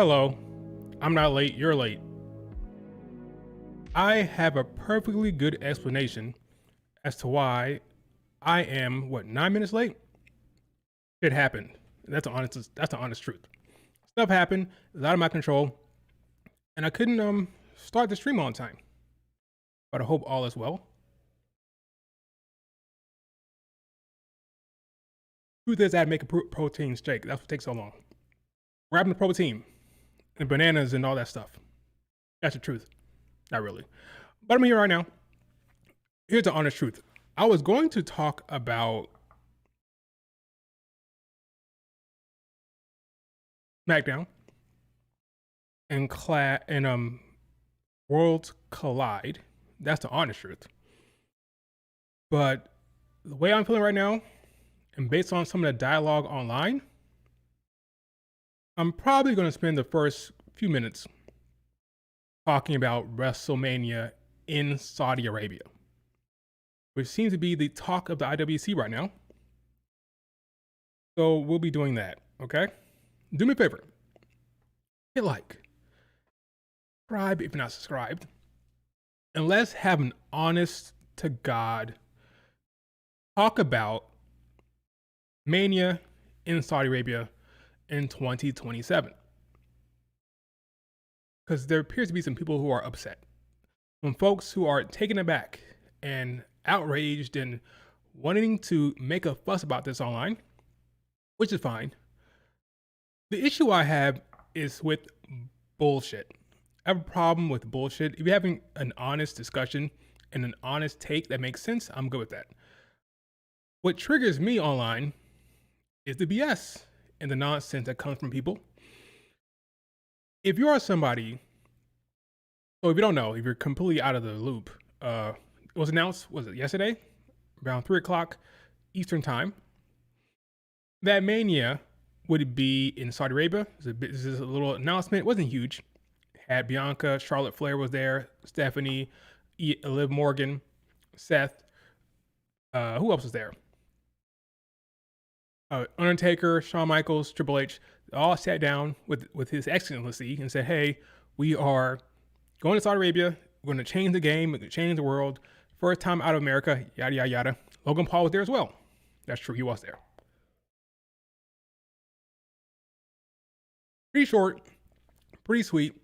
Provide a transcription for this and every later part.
Hello, I'm not late, you're late. I have a perfectly good explanation as to why I am, 9 minutes late? It happened. That's the honest truth. Stuff happened, it was out of my control, and I couldn't start the stream on time. But I hope all is well. Truth is I had to make a protein shake. That's what takes so long. Grabbing the protein and bananas and all that stuff. That's the truth. Not really. But I'm here right now. Here's the honest truth. I was going to talk about Smackdown and Worlds Collide. That's the honest truth. But the way I'm feeling right now, and based on some of the dialogue online, I'm probably going to spend the first few minutes talking about WrestleMania in Saudi Arabia, which seems to be the talk of the IWC right now. So we'll be doing that, okay? Do me a favor. Hit like. Subscribe if you're not subscribed. And let's have an honest to God talk about Mania in Saudi Arabia in 2027. Because there appears to be some people who are upset. Some folks who are taken aback and outraged and wanting to make a fuss about this online, which is fine. The issue I have is with bullshit. I have a problem with bullshit. If you're having an honest discussion and an honest take that makes sense, I'm good with that. What triggers me online is the BS and the nonsense that comes from people. If you are somebody, so if you don't know, if you're completely out of the loop, it was announced, was it yesterday? Around 3 o'clock Eastern time, that Mania would be in Saudi Arabia. This is a little announcement. It wasn't huge. Had Bianca, Charlotte Flair was there, Stephanie, Liv Morgan, Seth. Who else was there? Undertaker, Shawn Michaels, Triple H, all sat down with His Excellency and said, hey, we are going to Saudi Arabia. We're going to change the game. We're going to change the world. First time out of America, yada, yada, yada. Logan Paul was there as well. That's true. He was there. Pretty short, pretty sweet.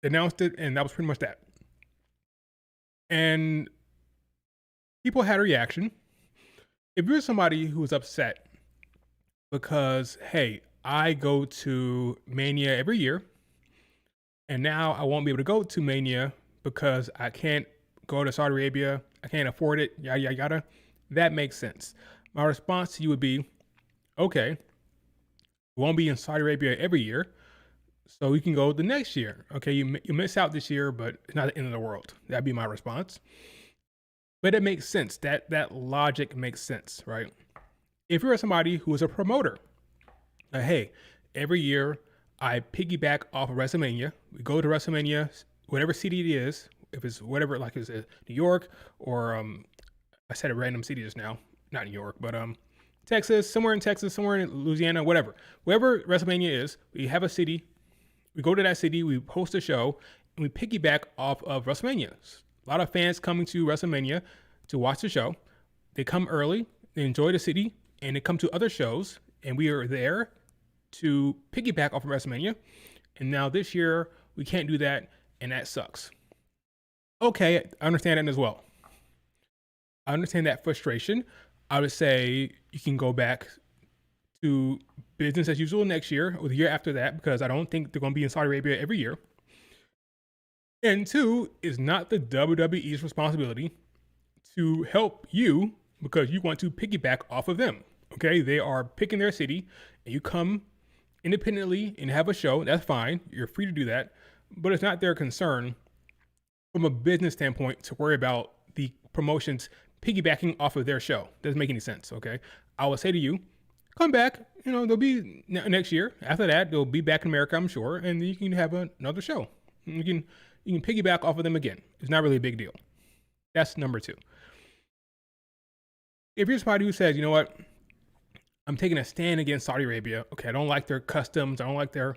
Announced it, and that was pretty much that. And people had a reaction. If you're somebody who is upset because, hey, I go to Mania every year, and now I won't be able to go to Mania because I can't go to Saudi Arabia, I can't afford it, yada, yada, yada, that makes sense. My response to you would be, okay, we won't be in Saudi Arabia every year, so you can go the next year. Okay, you miss out this year, but it's not the end of the world. That'd be my response. But it makes sense. That logic makes sense, right? If you're somebody who is a promoter, hey, every year I piggyback off of WrestleMania. We go to WrestleMania, whatever city it is, if it's whatever, like it's New York or I said a random city just now, not New York, but Texas, somewhere in Louisiana, whatever. Wherever WrestleMania is, we have a city. We go to that city, we host a show, and we piggyback off of WrestleMania. A lot of fans coming to WrestleMania to watch the show. They come early, they enjoy the city, and they come to other shows, and we are there to piggyback off of WrestleMania. And now this year, we can't do that, and that sucks. Okay, I understand that as well. I understand that frustration. I would say you can go back to business as usual next year or the year after that, because I don't think they're going to be in Saudi Arabia every year. And two, it's not the WWE's responsibility to help you because you want to piggyback off of them. Okay, they are picking their city, and you come independently and have a show. That's fine. You're free to do that, but it's not their concern from a business standpoint to worry about the promotions piggybacking off of their show. Doesn't make any sense. Okay, I would say to you, come back. They'll be next year. After that, they'll be back in America, I'm sure, and you can have another show. You can piggyback off of them again. It's not really a big deal. That's number two. If you're somebody who says, you know what, I'm taking a stand against Saudi Arabia. Okay, I don't like their customs. I don't like their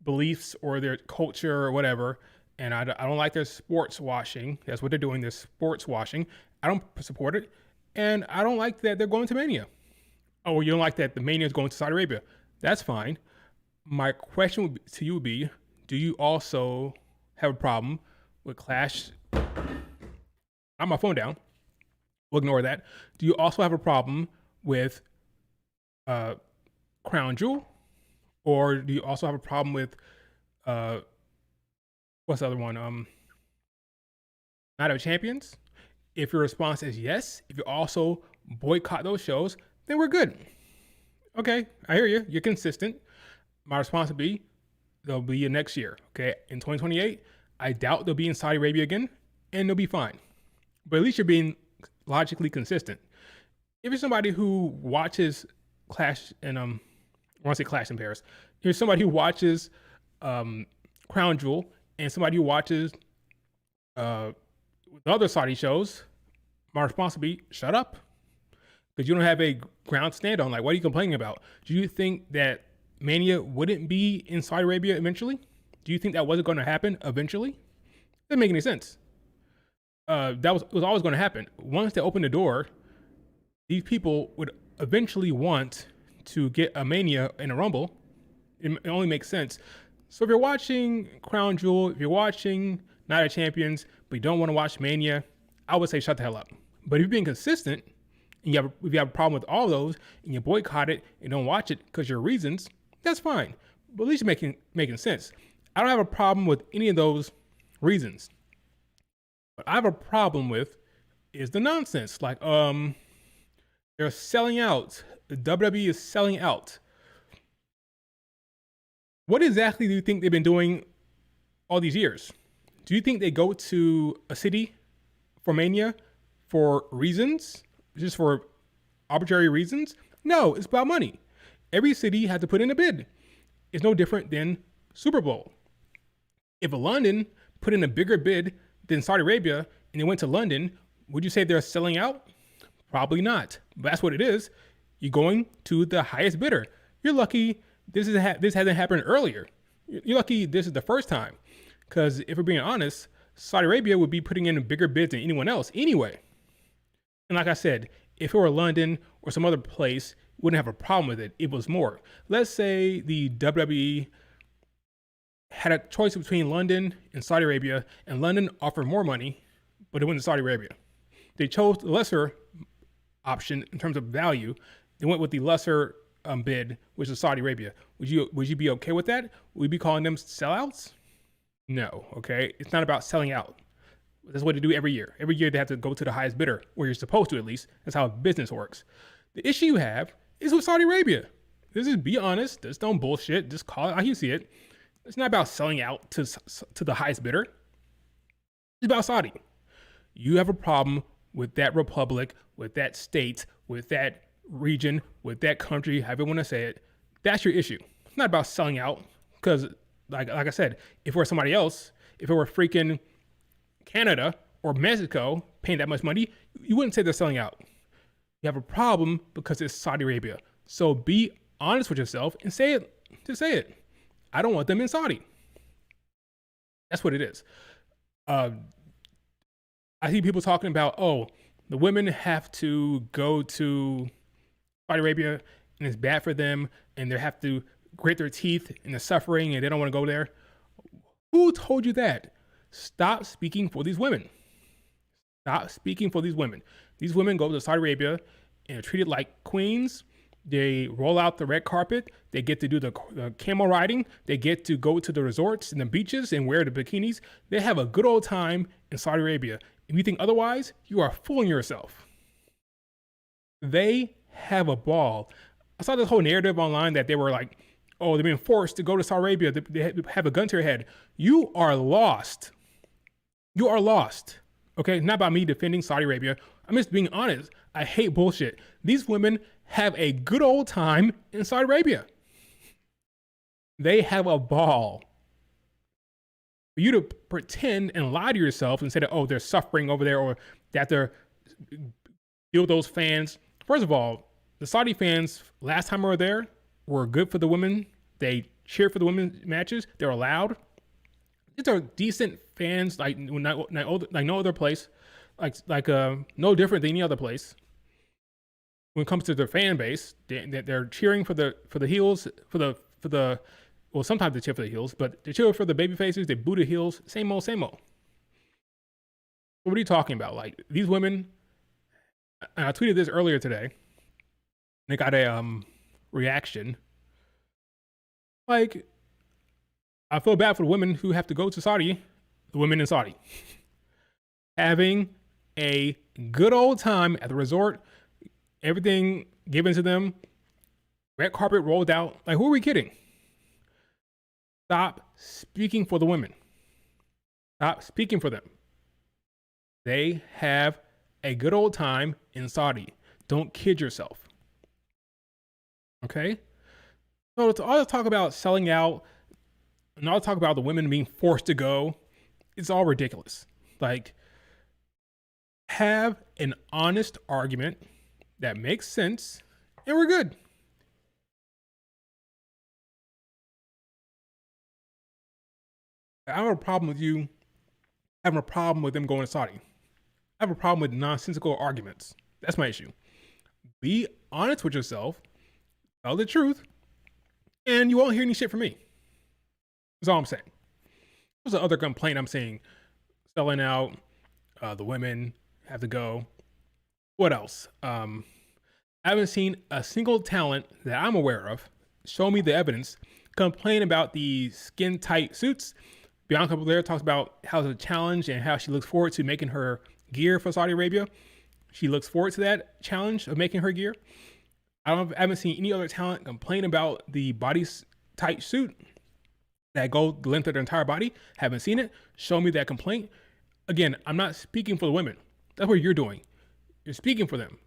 beliefs or their culture or whatever, and I don't like their sports washing. That's what they're doing. They're sports washing. I don't support it, and I don't like that they're going to Mania. Oh, you don't like that the Mania is going to Saudi Arabia. That's fine. My question to you would be, do you also have a problem with Clash? Got my phone down. We'll ignore that. Do you also have a problem with Crown Jewel? Or do you also have a problem with what's the other one? Night of Champions? If your response is yes, if you also boycott those shows, then we're good. Okay, I hear you. You're consistent. My response would be, they'll be next year. Okay, in 2028, I doubt they'll be in Saudi Arabia again, and they'll be fine. But at least you're being logically consistent. If you're somebody who watches Clash and I want to say Clash in Paris, if you're somebody who watches Crown Jewel and somebody who watches the other Saudi shows, my response would be, shut up. Because you don't have a ground to stand on. Like, what are you complaining about? Do you think that Mania wouldn't be in Saudi Arabia eventually? Do you think that wasn't going to happen eventually? Doesn't make any sense. That was always going to happen. Once they open the door, these people would eventually want to get a Mania and a Rumble. It only makes sense. So if you're watching Crown Jewel, if you're watching Night of Champions, but you don't want to watch Mania, I would say shut the hell up. But if you're being consistent, and if you have a problem with all those, and you boycott it and don't watch it because your reasons, that's fine. But at least you're making sense. I don't have a problem with any of those reasons. What I have a problem with is the nonsense. Like, they're selling out. The WWE is selling out. What exactly do you think they've been doing all these years? Do you think they go to a city for Mania for reasons? Just for arbitrary reasons? No, it's about money. Every city had to put in a bid. It's no different than Super Bowl. If London put in a bigger bid than Saudi Arabia and they went to London, would you say they're selling out? Probably not. But that's what it is. You're going to the highest bidder. You're lucky this hasn't happened earlier. You're lucky this is the first time. Because if we're being honest, Saudi Arabia would be putting in bigger bids than anyone else anyway. And like I said, if it were London or some other place, wouldn't have a problem with it. It was more. Let's say the WWE had a choice between London and Saudi Arabia, and London offered more money, but it went to Saudi Arabia. They chose the lesser option in terms of value. They went with the lesser bid, which is Saudi Arabia. Would you be okay with that? Would you be calling them sellouts? No. Okay, it's not about selling out. That's what they do every year. Every year they have to go to the highest bidder, or you're supposed to at least. That's how business works. The issue you have is with Saudi Arabia. This is, be honest. Just don't bullshit. Just call it how you see it. It's not about selling out to the highest bidder. It's about Saudi. You have a problem with that republic, with that state, with that region, with that country, however you want to say it. That's your issue. It's not about selling out. Because, like I said, if it were somebody else, if it were freaking Canada or Mexico paying that much money, you wouldn't say they're selling out. You have a problem because it's Saudi Arabia. So be honest with yourself and say it. Just say it. I don't want them in Saudi. That's what it is. I see people talking about, oh, the women have to go to Saudi Arabia and it's bad for them and they have to grit their teeth and they're suffering and they don't want to go there. Who told you that? Stop speaking for these women. Stop speaking for these women. These women go to Saudi Arabia and are treated like queens. They roll out the red carpet. They get to do the camel riding. They get to go to the resorts and the beaches and wear the bikinis. They have a good old time in Saudi Arabia. If you think otherwise, you are fooling yourself. They have a ball. I saw this whole narrative online that they were like, oh, they're being forced to go to Saudi Arabia. They have a gun to your head. You are lost. You are lost. Okay, not by me defending Saudi Arabia. I'm just being honest. I hate bullshit. These women have a good old time in Saudi Arabia. They have a ball. For you to pretend and lie to yourself and say that, oh, they're suffering over there or that they're deal with those fans. First of all, the Saudi fans last time we were there were good for the women. They cheer for the women's matches. They're allowed. These are decent fans, like no other place, no different than any other place. When it comes to their fan base, they're cheering for the heels, for the well, sometimes they cheer for the heels, but they cheer for the baby faces. They boo the heels. Same old, same old. What are you talking about? Like, these women, and I tweeted this earlier today. They got a reaction. Like, I feel bad for the women who have to go to Saudi, the women in Saudi, having a good old time at the resort, everything given to them, red carpet rolled out. Like, who are we kidding? Stop speaking for the women. Stop speaking for them. They have a good old time in Saudi. Don't kid yourself. Okay? So it's all talk about selling out and all talk about the women being forced to go. It's all ridiculous. Like, have an honest argument that makes sense, and we're good. I don't have a problem with you having a problem with them going to Saudi. I have a problem with nonsensical arguments. That's my issue. Be honest with yourself, tell the truth, and you won't hear any shit from me. That's all I'm saying. There's another complaint I'm seeing. Selling out, the women have to go. What else? I haven't seen a single talent that I'm aware of, show me the evidence, complain about the skin tight suits. Bianca Belair talks about how it's a challenge and how she looks forward to making her gear for Saudi Arabia. She looks forward to that challenge of making her gear. I haven't seen any other talent complain about the body tight suit that go the length of their entire body. Haven't seen it. Show me that complaint. Again, I'm not speaking for the women. That's what you're doing. You're speaking for them.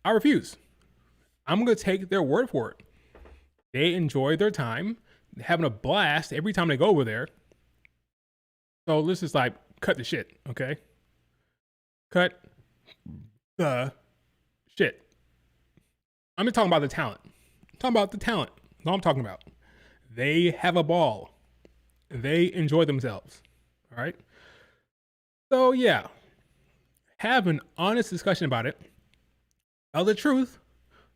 I refuse. I'm going to take their word for it. They enjoy their time, having a blast every time they go over there. So let's just like cut the shit, okay? Cut the shit. I'm just talking about the talent. I'm talking about the talent. That's all I'm talking about. They have a ball. They enjoy themselves. All right? So yeah, have an honest discussion about it. Tell the truth.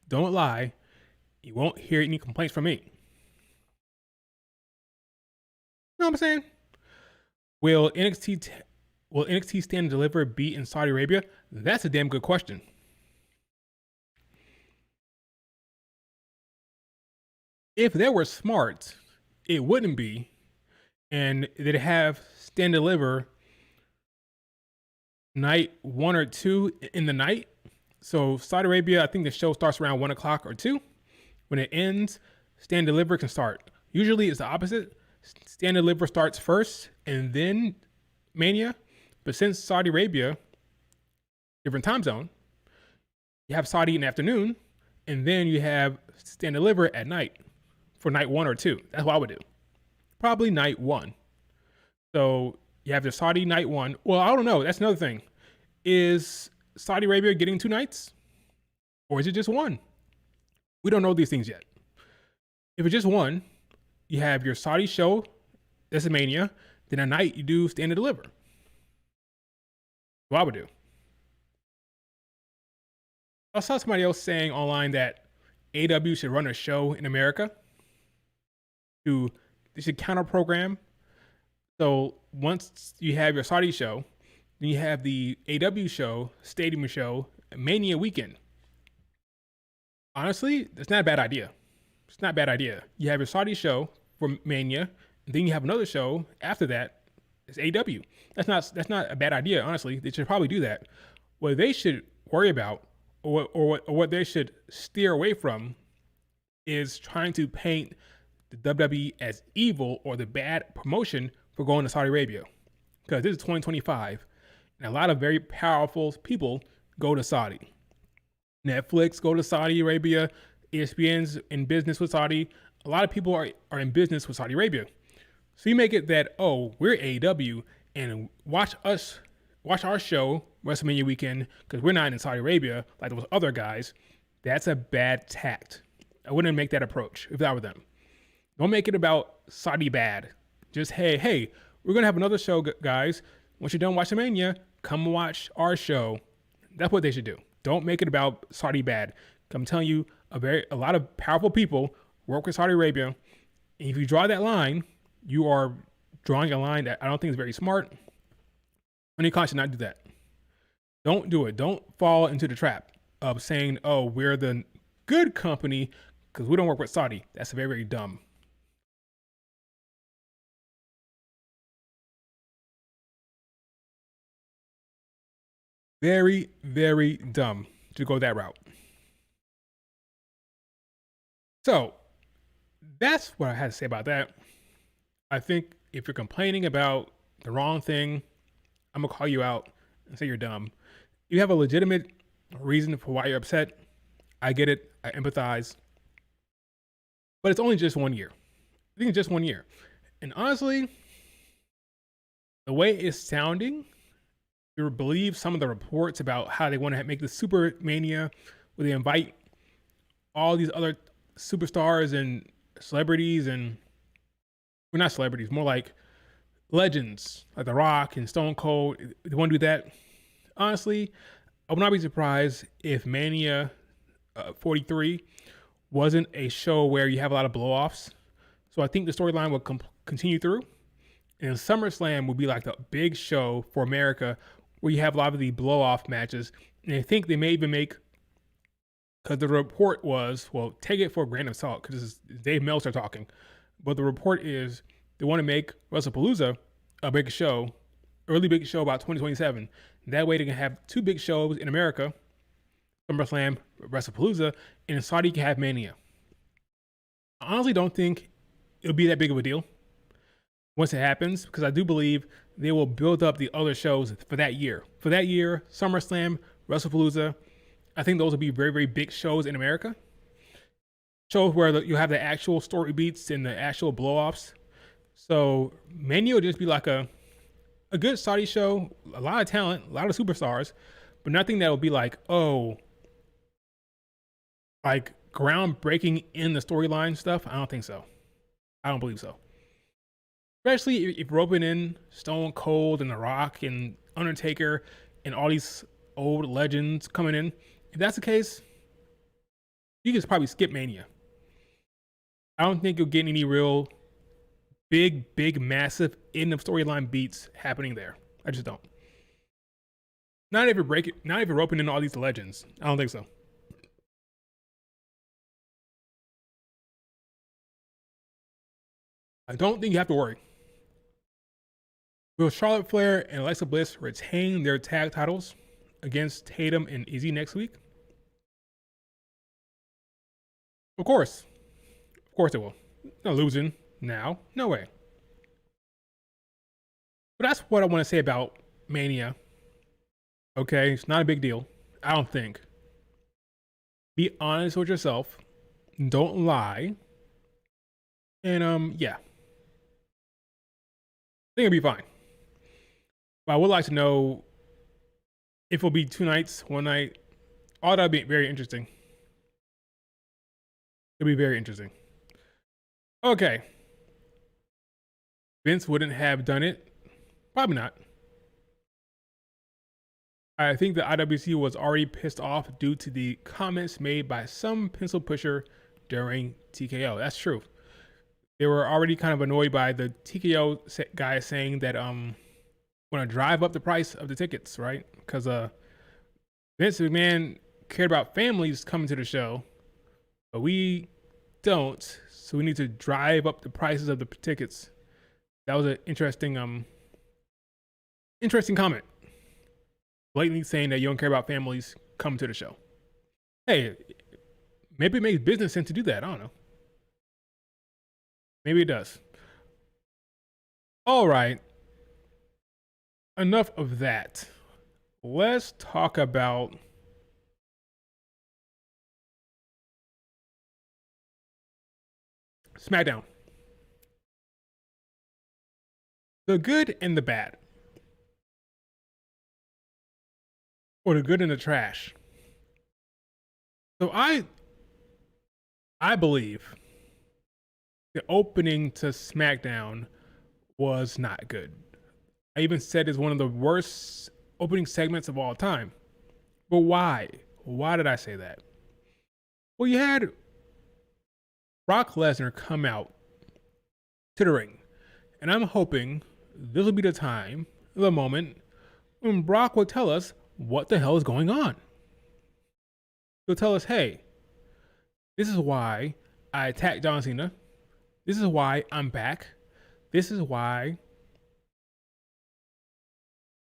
Don't lie. You won't hear any complaints from me. You know what I'm saying? Will NXT Stand and Deliver be in Saudi Arabia? That's a damn good question. If they were smart, it wouldn't be, and they'd have Stand and Deliver night 1 or 2 in the night. So Saudi Arabia, I think the show starts around 1 o'clock or 2. When it ends, Stand and Deliver can start. Usually it's the opposite. Stand and Deliver starts first and then Mania. But since Saudi Arabia, different time zone, you have Saudi in the afternoon, and then you have Stand and Deliver at night for night 1 or 2. That's what I would do. Probably night 1. So you have the Saudi night 1. Well, I don't know. That's another thing. Is Saudi Arabia getting 2 nights? Or is it just 1? We don't know these things yet. If it's just 1, you have your Saudi show, that's a Mania. Then at night, you do Stand and Deliver. What I would do. I saw somebody else saying online that AEW should run a show in America. They should counter program. So once you have your Saudi show, then you have the AEW show, Stadium show, Mania weekend. Honestly, that's not a bad idea. It's not a bad idea. You have your Saudi show for Mania, and then you have another show after that. It's AEW. That's not a bad idea, honestly. They should probably do that. What they should worry about, or what they should steer away from, is trying to paint the WWE as evil or the bad promotion for going to Saudi Arabia. Because this is 2025, and a lot of very powerful people go to Saudi. Netflix go to Saudi Arabia. ESPN's in business with Saudi. A lot of people are in business with Saudi Arabia. So you make it that, oh, we're AEW and watch our show, WrestleMania weekend, because we're not in Saudi Arabia like those other guys. That's a bad tact. I wouldn't make that approach if I were them. Don't make it about Saudi bad. Just hey, we're gonna have another show, guys. Once you're done watching Mania, come watch our show. That's what they should do. Don't make it about Saudi bad. I'm telling you, a lot of powerful people work with Saudi Arabia. And if you draw that line, you are drawing a line that I don't think is very smart. Any con should not do that. Don't do it. Don't fall into the trap of saying, "Oh, we're the good company because we don't work with Saudi." That's very, very dumb. Very, very dumb to go that route. So that's what I had to say about that. I think if you're complaining about the wrong thing, I'm gonna call you out and say you're dumb. You have a legitimate reason for why you're upset. I get it. I empathize. But it's only just 1 year. I think it's just 1 year. And honestly, the way it's sounding, you believe some of the reports about how they want to make the Super Mania, where they invite all these other superstars and celebrities, and well, not celebrities, more like legends like The Rock and Stone Cold. They want to do that. Honestly, I would not be surprised if Mania 43 wasn't a show where you have a lot of blow-offs. So I think the storyline will continue through. And SummerSlam will be like the big show for America where you have a lot of the blow-off matches. And I think they may even make, because the report was, well, take it for a grain of salt because this is Dave Meltzer talking. But the report is they want to make WrestlePalooza a big show, early big show about 2027. That way they can have two big shows in America, SummerSlam, WrestlePalooza, and in Saudi can have Mania. I honestly don't think it'll be that big of a deal once it happens, because I do believe they will build up the other shows for that year. For that year, SummerSlam, WrestlePalooza, I think those will be very, very big shows in America. Shows where you have the actual story beats and the actual blow-offs. So Mania will just be like a good Saudi show, a lot of talent, a lot of superstars, but nothing that will be like, oh, like groundbreaking in the storyline stuff. I don't think so. I don't believe so. Especially if roping in Stone Cold and The Rock and Undertaker and all these old legends coming in. If that's the case, you can probably skip Mania. I don't think you'll get any real big, massive end of storyline beats happening there. I just don't. Not if you're roping in all these legends. I don't think so. I don't think you have to worry. Will Charlotte Flair and Alexa Bliss retain their tag titles against Tatum and Izzy next week? Of course. Of course they will. Not losing now. No way. But that's what I want to say about Mania. Okay, it's not a big deal. I don't think. Be honest with yourself. Don't lie. And yeah. I think it'll be fine. But I would like to know if it'll be 2 nights, 1 night. All that'll be very interesting. It'll be very interesting. Okay. Vince wouldn't have done it. Probably not. I think the IWC was already pissed off due to the comments made by some pencil pusher during TKO. That's true. They were already kind of annoyed by the TKO guy saying that want to drive up the price of the tickets, right? Because Vince McMahon cared about families coming to the show, but we don't. So we need to drive up the prices of the tickets. That was an interesting comment. Blatantly saying that you don't care about families coming to the show. Hey, maybe it makes business sense to do that. I don't know. Maybe it does. All right. Enough of that. Let's talk about Smackdown. The good and the bad. Or the good and the trash. So I believe The opening to Smackdown was not good. I even said it's one of the worst opening segments of all time. But why? Why did I say that? Well, you had Brock Lesnar come out to the ring, and I'm hoping this will be the time, the moment, when Brock will tell us what the hell is going on. He'll tell us, hey, this is why I attacked John Cena. This is why I'm back. This is why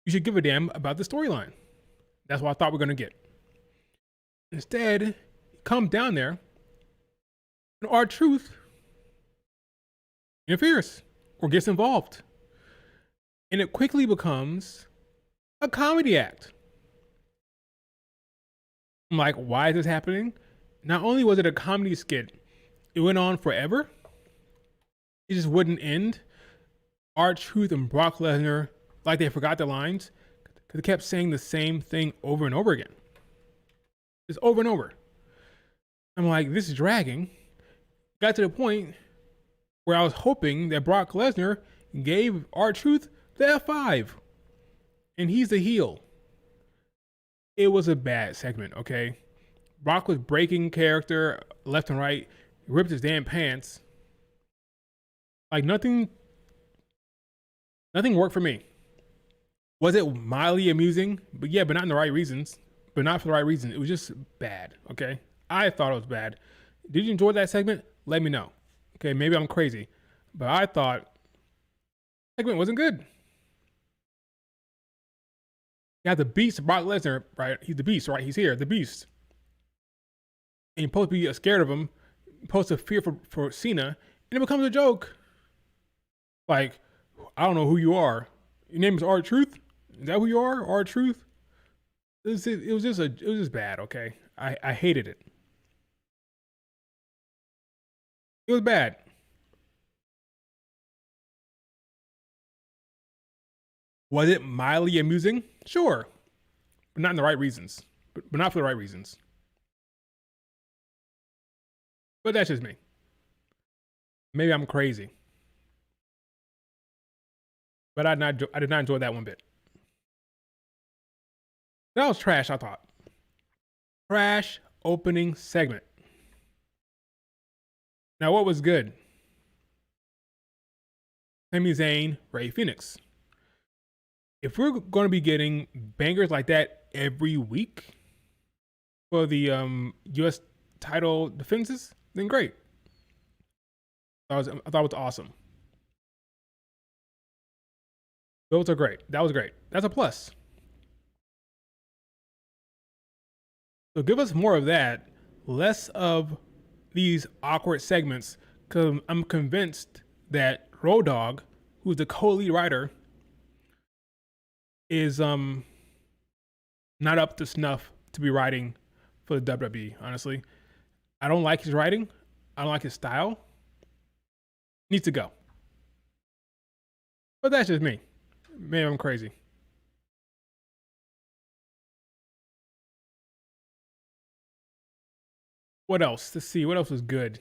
you should give a damn about the storyline. That's what I thought we are going to get. Instead, he comes down there and R-Truth interferes or gets involved. And it quickly becomes a comedy act. I'm like, why is this happening? Not only was it a comedy skit, it went on forever. It just wouldn't end. R-Truth and Brock Lesnar, like they forgot their lines, because they kept saying the same thing over and over again. Just over and over. I'm like, this is dragging. Got to the point where I was hoping that Brock Lesnar gave R-Truth the F5. And he's the heel. It was a bad segment, okay? Brock was breaking character left and right. He ripped his damn pants. Like nothing worked for me. Was it mildly amusing? But yeah, but not in the right reasons. But not for the right reasons. It was just bad, okay? I thought it was bad. Did you enjoy that segment? Let me know. Okay, maybe I'm crazy. But I thought the segment wasn't good. You have the Beast, Brock Lesnar, right? He's the Beast, right? He's here, the Beast. And you're supposed to be scared of him. You're supposed to fear for Cena. And it becomes a joke. Like, I don't know who you are. Your name is R-Truth? Is that who you are? R-Truth? It was just bad, okay? I hated it. It was bad. Was it mildly amusing? Sure. But not in the right reasons. But not for the right reasons. But that's just me. Maybe I'm crazy. But I did not enjoy that one bit. That was trash, I thought. Trash opening segment. Now, what was good? Sami Zayn, Rey Fenix. If we're going to be getting bangers like that every week for the U.S. title defenses, then great. I thought it was awesome. Those are great. That was great. That's a plus. So give us more of that, less of these awkward segments, because I'm convinced that Road Dogg, who's the co-lead writer, is not up to snuff to be writing for the WWE, honestly. I don't like his writing. I don't like his style. Needs to go. But that's just me. Maybe I'm crazy. What else? Let's see. What else was good?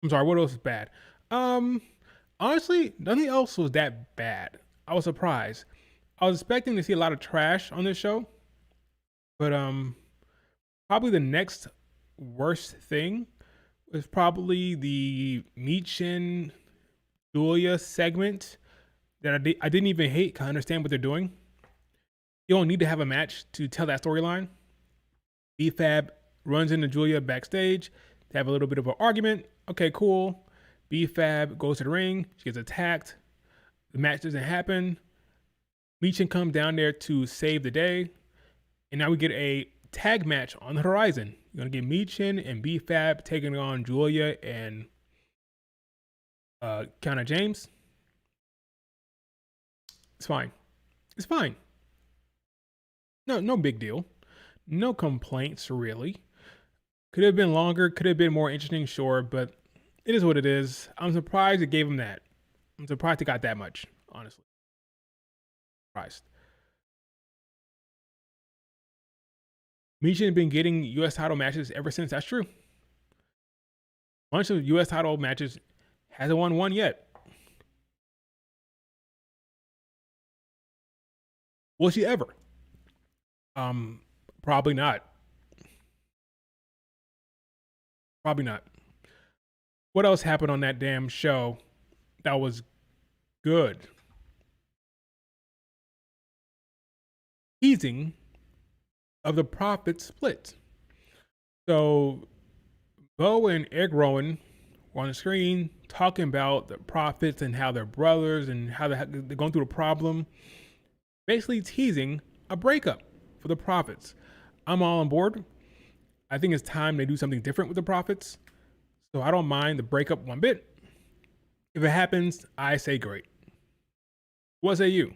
I'm sorry, what else was bad? Honestly, nothing else was that bad. I was surprised. I was expecting to see a lot of trash on this show, but probably the next worst thing was probably the Michin Julia segment that I didn't even hate. 'Cause I understand what they're doing. You don't need to have a match to tell that storyline. B-Fab runs into Julia backstage. They have a little bit of an argument. Okay, cool. B-Fab goes to the ring. She gets attacked. The match doesn't happen. Michin comes down there to save the day. And now we get a tag match on the horizon. You're going to get Michin and B-Fab taking on Julia and Kiana James. It's fine. It's fine. No big deal. No complaints, really. Could have been longer, could have been more interesting, sure, but it is what it is. I'm surprised it gave him that. I'm surprised it got that much, honestly. Surprised. Michin has been getting U.S. title matches ever since. That's true. A bunch of U.S. title matches Hasn't won one yet. Will she ever? Probably not. Probably not. What else happened on that damn show that was good? Teasing of the profit split. So Bo and Eric Rowan were on the screen talking about the profits and how they're brothers and how they're going through a problem, basically teasing a breakup for the profits. I'm all on board. I think it's time they do something different with the profits. So I don't mind the breakup one bit. If it happens, I say great. What say you? Do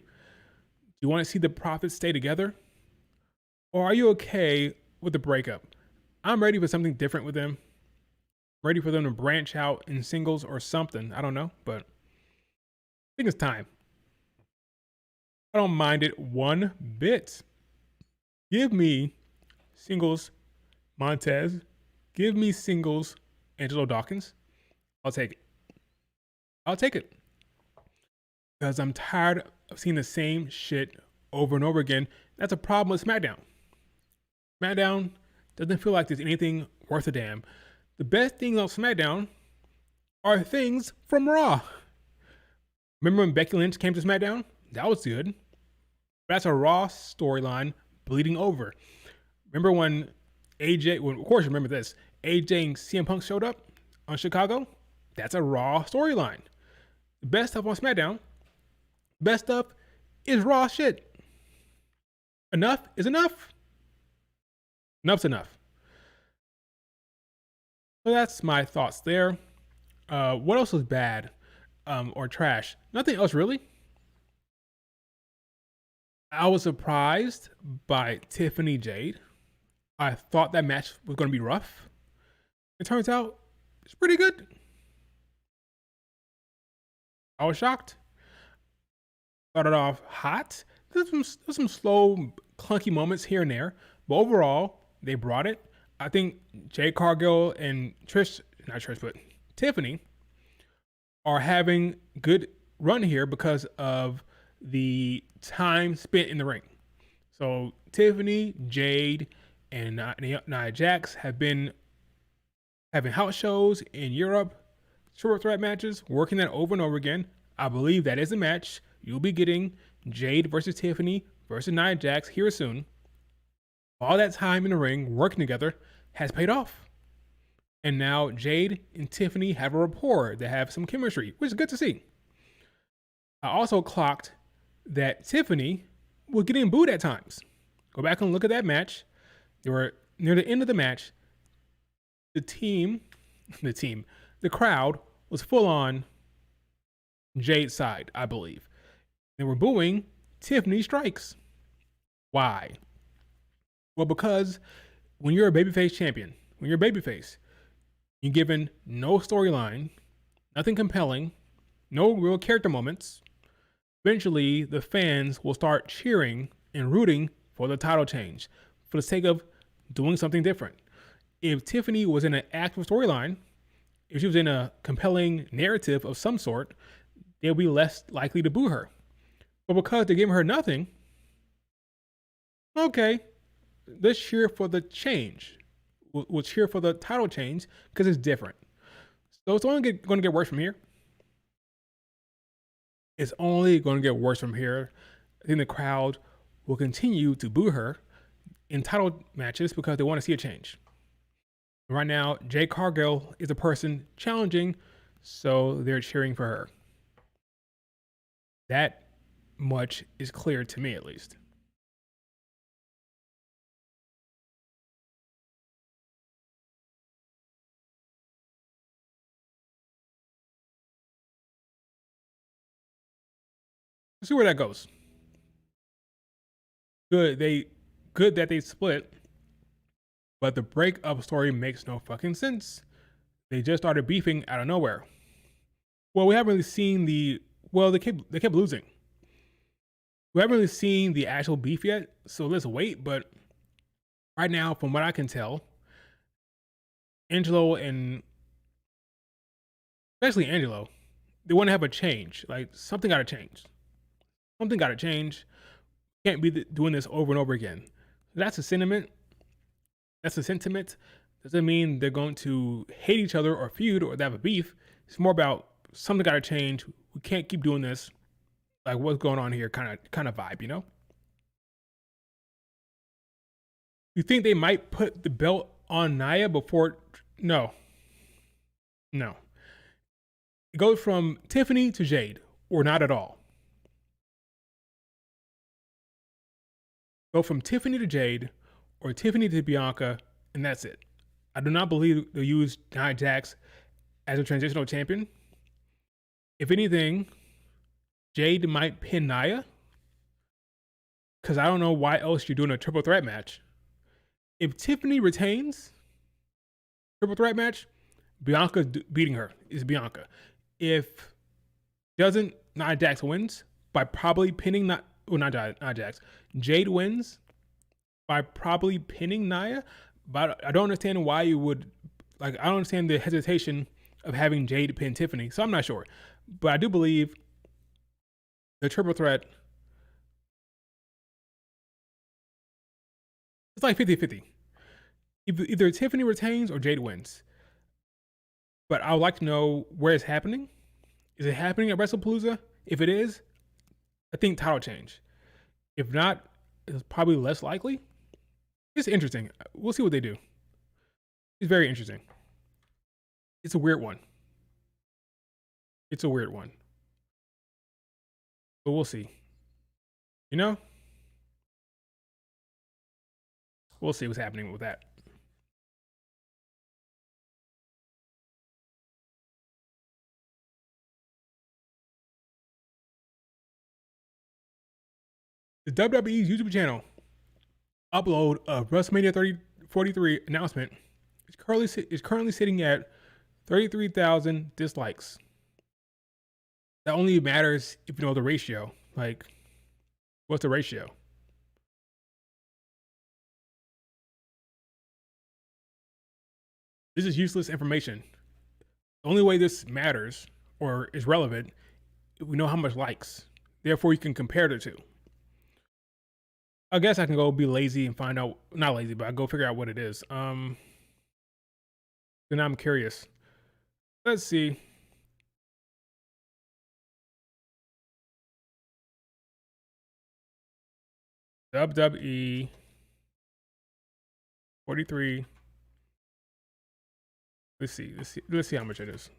you want to see the profits stay together? Or are you okay with the breakup? I'm ready for something different with them. Ready for them to branch out in singles or something. I don't know, but I think it's time. I don't mind it one bit. Give me singles Montez. Give me singles Angelo Dawkins. I'll take it. I'll take it. Because I'm tired of seeing the same shit over and over again. That's a problem with SmackDown. SmackDown doesn't feel like there's anything worth a damn. The best things on SmackDown are things from Raw. Remember when Becky Lynch came to SmackDown? That was good. That's a Raw storyline bleeding over. Remember when AJ, well, of course you remember this, AJ and CM Punk showed up on Chicago? That's a Raw storyline. The best stuff on SmackDown, best stuff is Raw shit. Enough is enough. Enough's enough. So that's my thoughts there. What else was bad or trash? Nothing else really. I was surprised by Tiffany Jade. I thought that match was going to be rough. It turns out it's pretty good. I was shocked. Started off hot. There's some slow, clunky moments here and there, but overall they brought it. I think Jade Cargill and Tiffany are having good run here because of the time spent in the ring. So Tiffany, Jade, and Nia Jax have been having house shows in Europe, short threat matches, working that over and over again. I believe that is a match. You'll be getting Jade versus Tiffany versus Nia Jax here soon. All that time in the ring working together has paid off. And now Jade and Tiffany have a rapport. They have some chemistry, which is good to see. I also clocked that Tiffany was getting booed at times. Go back and look at that match. They were near the end of the match. The crowd was full on Jade's side, I believe. They were booing Tiffany Strikes. Why? Well, because when you're a babyface champion, when you're a babyface, you're given no storyline, nothing compelling, no real character moments. Eventually, the fans will start cheering and rooting for the title change for the sake of doing something different. If Tiffany was in an active storyline, if she was in a compelling narrative of some sort, they'll be less likely to boo her. But because they're giving her nothing, okay, let's cheer for the change. We'll cheer for the title change because it's different. So it's only going to get worse from here. It's only going to get worse from here. I think the crowd will continue to boo her in title matches because they want to see a change. Right now, Jade Cargill is a person challenging, so they're cheering for her. That much is clear to me, at least. Let's see where that goes. Good that they split, but the breakup story makes no fucking sense. They just started beefing out of nowhere. Well, we haven't really seen they kept losing. We haven't really seen the actual beef yet, so let's wait. But right now, from what I can tell, Angelo and especially Angelo, they want to have a change. Like something got to change. Something got to change. Can't be doing this over and over again. That's a sentiment. That's a sentiment. Doesn't mean they're going to hate each other or feud or they have a beef. It's more about something got to change. We can't keep doing this. Like what's going on here? Kind of vibe, you know. You think they might put the belt on Nia before? No, no. It goes from Tiffany to Jade, or not at all. Go from Tiffany to Jade, or Tiffany to Bianca, and that's it. I do not believe they'll use Nia Jax as a transitional champion. If anything, Jade might pin Nia, because I don't know why else you're doing a triple threat match. If Tiffany retains triple threat match, Bianca's beating her. Is Bianca. If doesn't, Nia Jax wins by probably pinning not Nia Jax. Jade wins by probably pinning Nia, but I don't understand why you would like. I don't understand the hesitation of having Jade pin Tiffany, so I'm not sure. But I do believe the triple threat. It's like 50-50. Either Tiffany retains or Jade wins. But I would like to know where it's happening. Is it happening at WrestlePalooza? If it is, I think title change. If not, it's probably less likely. It's interesting. We'll see what they do. It's very interesting. It's a weird one. It's a weird one. But we'll see. You know? We'll see what's happening with that. The WWE's YouTube channel upload of WrestleMania 43 announcement is currently sitting at 33,000 dislikes. That only matters if you know the ratio. Like, what's the ratio? This is useless information. The only way this matters or is relevant if we know how much likes. Therefore, you can compare the two. I guess I can go be lazy and find out. Not lazy, but I go figure out what it is. Then I'm curious. Let's see. WWE 43. Let's see how much it is.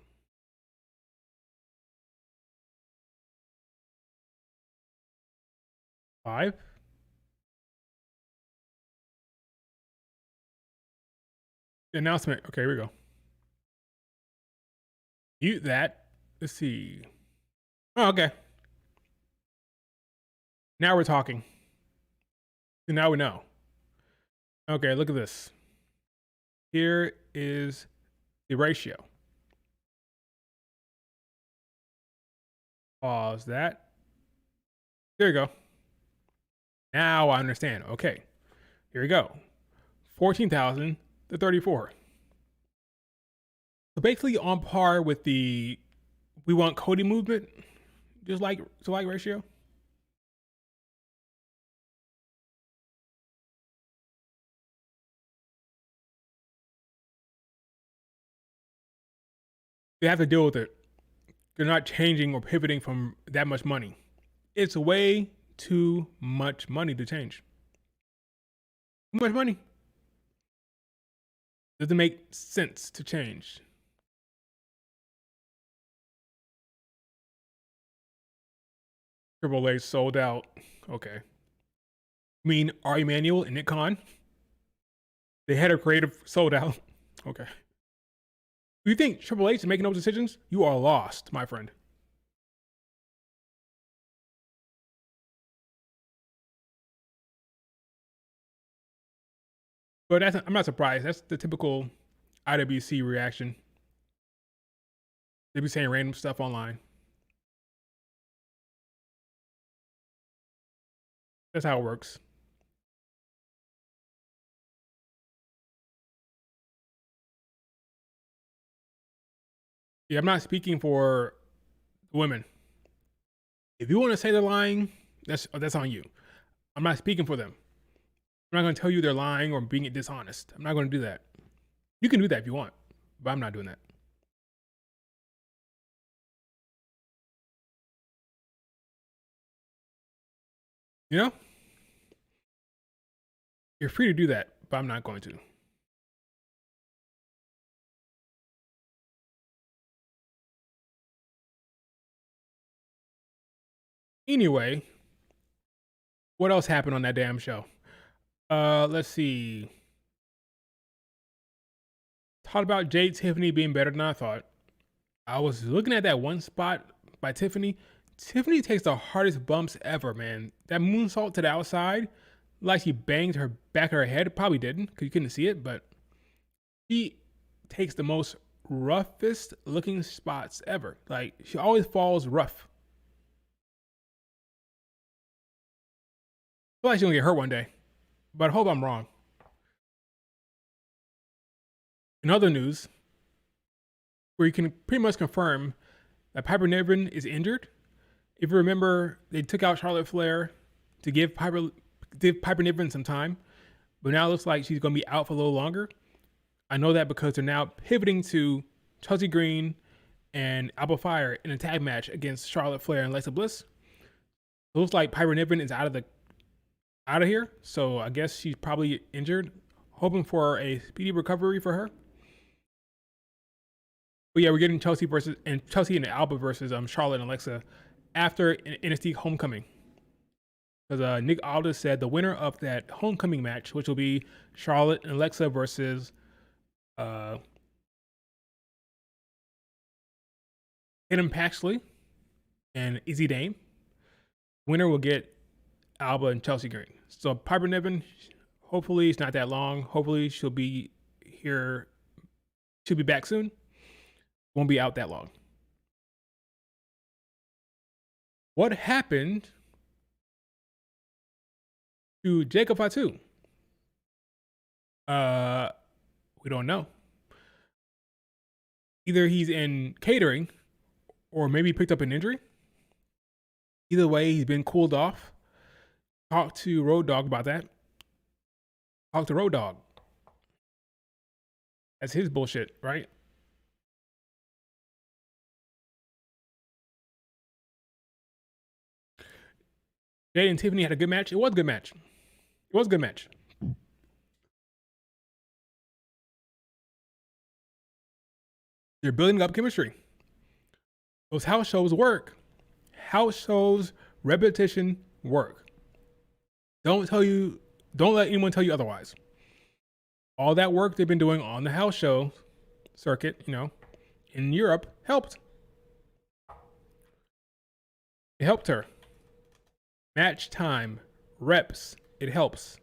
5. Announcement. Okay, here we go. Mute that. Let's see. Oh, okay. Now we're talking. Now we know. Okay, look at this. Here is the ratio. Pause that. There you go. Now I understand. Okay. Here we go. 14,000 to 34. So basically on par with the we want Cody movement, just like to like ratio. They have to deal with it. They're not changing or pivoting from that much money. It's way too much money to change. Too much money. Doesn't make sense to change. Triple H sold out. Okay. I mean, Ari Emanuel and Nick Khan. They had a creative sold out. Okay. Do you think Triple H is making those decisions? You are lost, my friend. But I'm not surprised. That's the typical IWC reaction. They be saying random stuff online. That's how it works. Yeah, I'm not speaking for women. If you want to say they're lying, that's on you. I'm not speaking for them. I'm not going to tell you they're lying or being dishonest. I'm not going to do that. You can do that if you want, but I'm not doing that. You know, you're free to do that, but I'm not going to. Anyway, what else happened on that damn show? Let's see. Talked about Jade Tiffany being better than I thought. I was looking at that one spot by Tiffany. Tiffany takes the hardest bumps ever, man. That moonsault to the outside, like she banged her back of her head. Probably didn't because you couldn't see it, but she takes the most roughest looking spots ever. Like she always falls rough. I feel like she's gonna get hurt one day, but I hope I'm wrong. In other news, where you can pretty much confirm that Piper Niven is injured. If you remember, they took out Charlotte Flair to give Piper Niven some time, but now it looks like she's going to be out for a little longer. I know that because they're now pivoting to Chelsea Green and Alba Fire in a tag match against Charlotte Flair and Alexa Bliss. It looks like Piper Niven is out of here, so I guess she's probably injured. Hoping for a speedy recovery for her. But yeah, we're getting Chelsea and Alba versus Charlotte and Alexa after NXT Homecoming. Because Nick Aldis said the winner of that homecoming match, which will be Charlotte and Alexa versus Tatum Paxley and Izzy Dame, winner will get Alba and Chelsea Green. So Piper Niven, hopefully it's not that long. Hopefully she'll be here. She'll be back soon. Won't be out that long. What happened to Jacob Fatu? We don't know. Either he's in catering or maybe picked up an injury. Either way, he's been cooled off. Talk to Road Dogg about that. Talk to Road Dogg. That's his bullshit, right? Jay and Tiffany had a good match. It was a good match. It was a good match. They're building up chemistry. Those house shows work. House shows repetition work. Don't let anyone tell you otherwise. All that work they've been doing on the house show circuit, in Europe helped. It helped her. Match time, reps, it helps.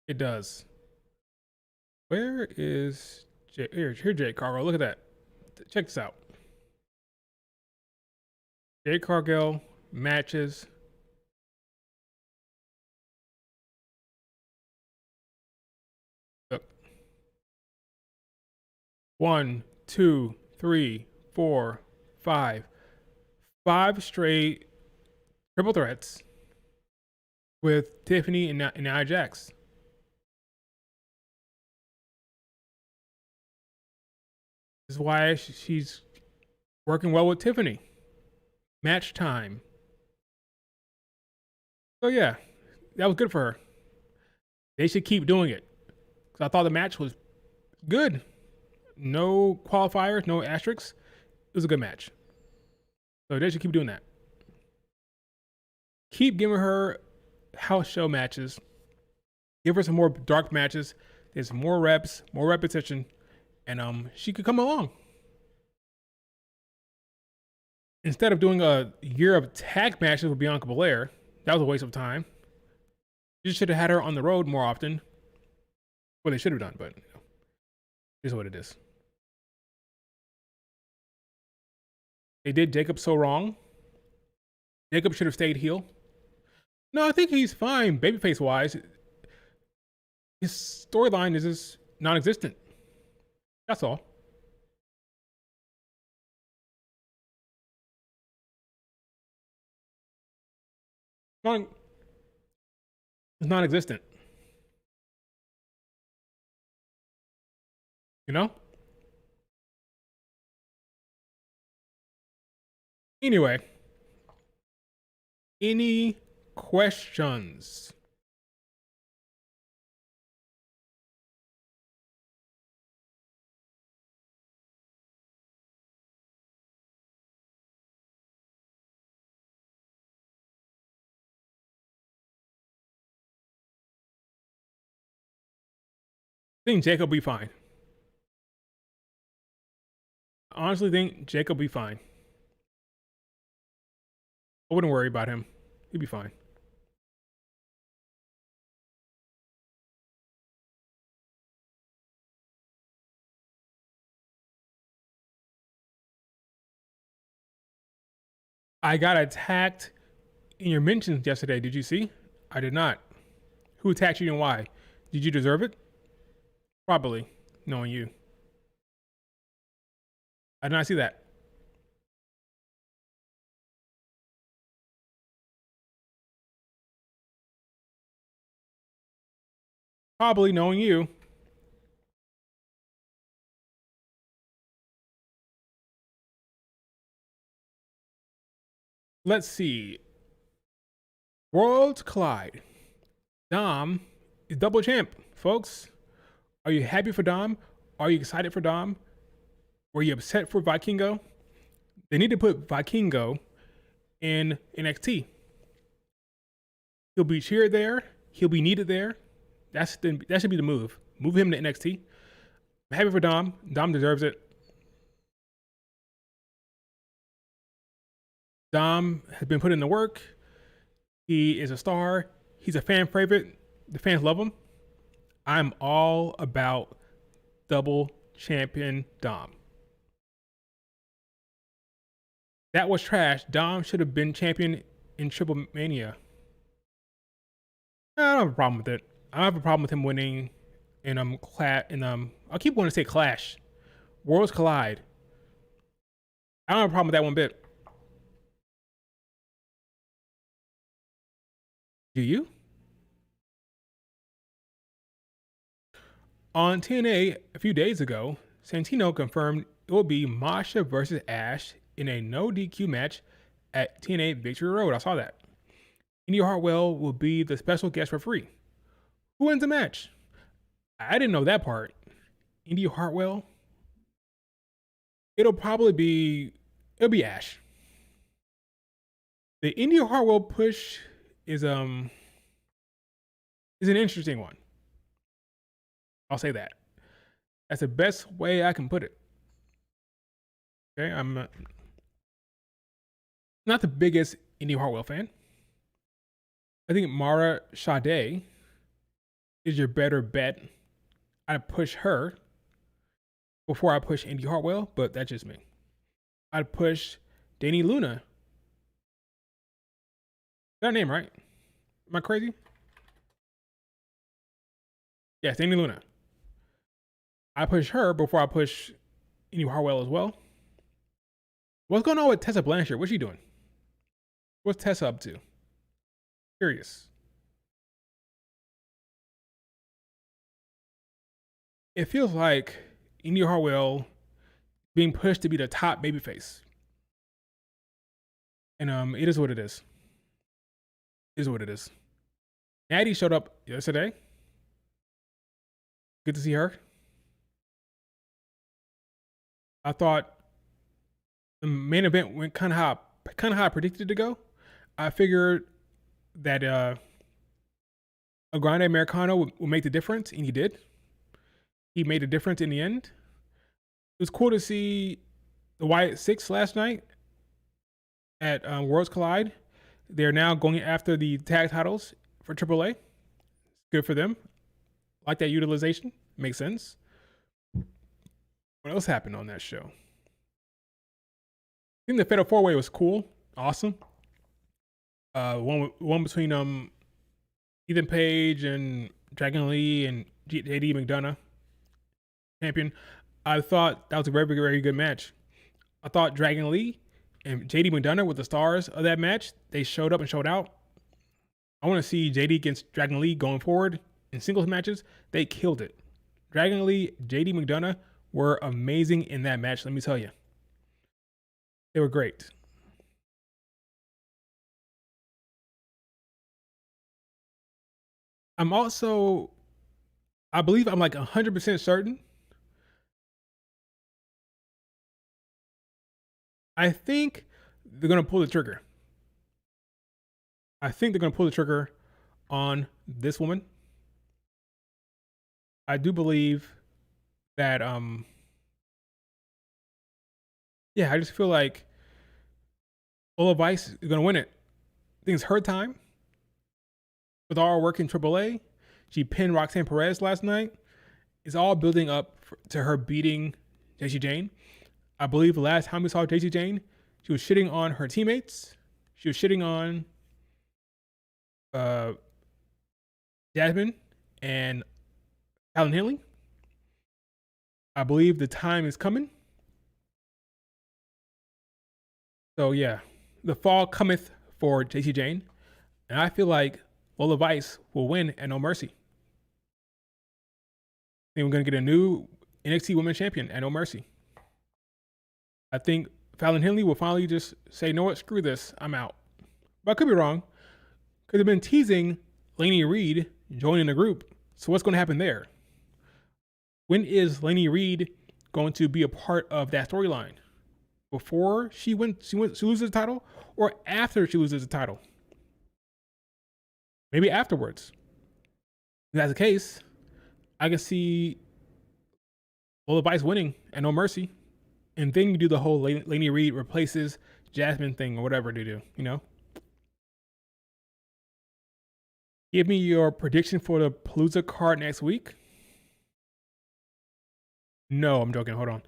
It does. Where is here, Jade Cargill? Look at that. Check this out. Jade Cargill matches. Look. 1, 2, 3, 4, 5. 5 straight triple threats with Tiffany and Nia Jax. This is why she's working well with Tiffany. Match time. So yeah, that was good for her. They should keep doing it. Because I thought the match was good. No qualifiers, no asterisks. It was a good match. So they should keep doing that. Keep giving her house show matches. Give her some more dark matches. There's more reps, more repetition, and she could come along. Instead of doing a year of tag matches with Bianca Belair, that was a waste of time. You should have had her on the road more often. Well, they should have done, but it is what it is. They did Jacob so wrong. Jacob should have stayed heel. No, I think he's fine babyface wise. His storyline is just non-existent. That's all. Non, it's non-existent. You know. Anyway, any questions? I think Jacob will be fine. I honestly think Jacob will be fine. I wouldn't worry about him. He'd be fine. I got attacked in your mentions yesterday. Did you see? I did not. Who attacked you and why? Did you deserve it? Probably, knowing you. I did not see that. Probably knowing you. Let's see. Worlds collide. Dom is double champ, folks. Are you happy for Dom? Are you excited for Dom? Were you upset for Vikingo? They need to put Vikingo in NXT. He'll be cheered there. He'll be needed there. That should be the move. Move him to NXT. I'm happy for Dom. Dom deserves it. Dom has been put in the work. He is a star. He's a fan favorite. The fans love him. I'm all about double champion Dom. That was trash. Dom should have been champion in Triple Mania. I don't have a problem with it. I don't have a problem with him winning in I keep wanting to say Clash. Worlds collide. I don't have a problem with that one bit. Do you? On TNA a few days ago, Santino confirmed it will be Masha versus Ash in a no DQ match at TNA Victory Road. I saw that. Indy Hartwell will be the special guest referee. Who wins the match? I didn't know that part. Indy Hartwell. It'll be Ash. The Indy Hartwell push is an interesting one. I'll say that. That's the best way I can put it. Okay, I'm not the biggest Indy Hartwell fan. I think Mara Sade is your better bet. I'd push her before I push Indy Hartwell, but that's just me. I'd push Danny Luna. Is that her name, right? Am I crazy? Yes, Danny Luna. I push her before I push Indy Hartwell as well. What's going on with Tessa Blanchard? What's she doing? What's Tessa up to? Curious. It feels like Indy Hartwell being pushed to be the top babyface. And it is what it is. It is what it is. Natty showed up yesterday. Good to see her. I thought the main event went kind of how I predicted it to go. I figured that a Grande Americano would make the difference, and he did. He made a difference in the end. It was cool to see the Wyatt Six last night at Worlds Collide. They're now going after the tag titles for AAA. Good for them. Like that utilization. Makes sense. What else happened on that show? I think the Fatal 4-Way was cool. Awesome. One between Ethan Page and Dragon Lee and JD McDonough, champion. I thought that was a very, very good match. I thought Dragon Lee and JD McDonough were the stars of that match. They showed up and showed out. I want to see JD against Dragon Lee going forward in singles matches. They killed it. Dragon Lee, JD McDonough were amazing in that match, let me tell you. They were great. I believe I'm like 100% certain. I think they're going to pull the trigger. I think they're going to pull the trigger on this woman. I do believe that, yeah, I just feel like Lola Vice is going to win it. I think it's her time. With all her work in AAA, she pinned Roxanne Perez last night. It's all building up to her beating JC Jane. I believe the last time we saw JC Jane, she was shitting on her teammates. She was shitting on Jasmine and Alan Henley. I believe the time is coming. So yeah, the fall cometh for JC Jane. And I feel like Lola Vice will win at No Mercy. I think we're going to get a new NXT Women's Champion at No Mercy. I think Fallon Henley will finally just say, you know what, screw this, I'm out. But I could be wrong, because they've been teasing Lainey Reed joining the group. So what's going to happen there? When is Lainey Reed going to be a part of that storyline? Before she loses the title, or after she loses the title? Maybe afterwards. If that's the case, I can see Lola Vice winning at No Mercy. And then you do the whole Lainey Reed replaces Jasmine thing or whatever they do, you know? Give me your prediction for the Palooza card next week. No, I'm joking. Hold on.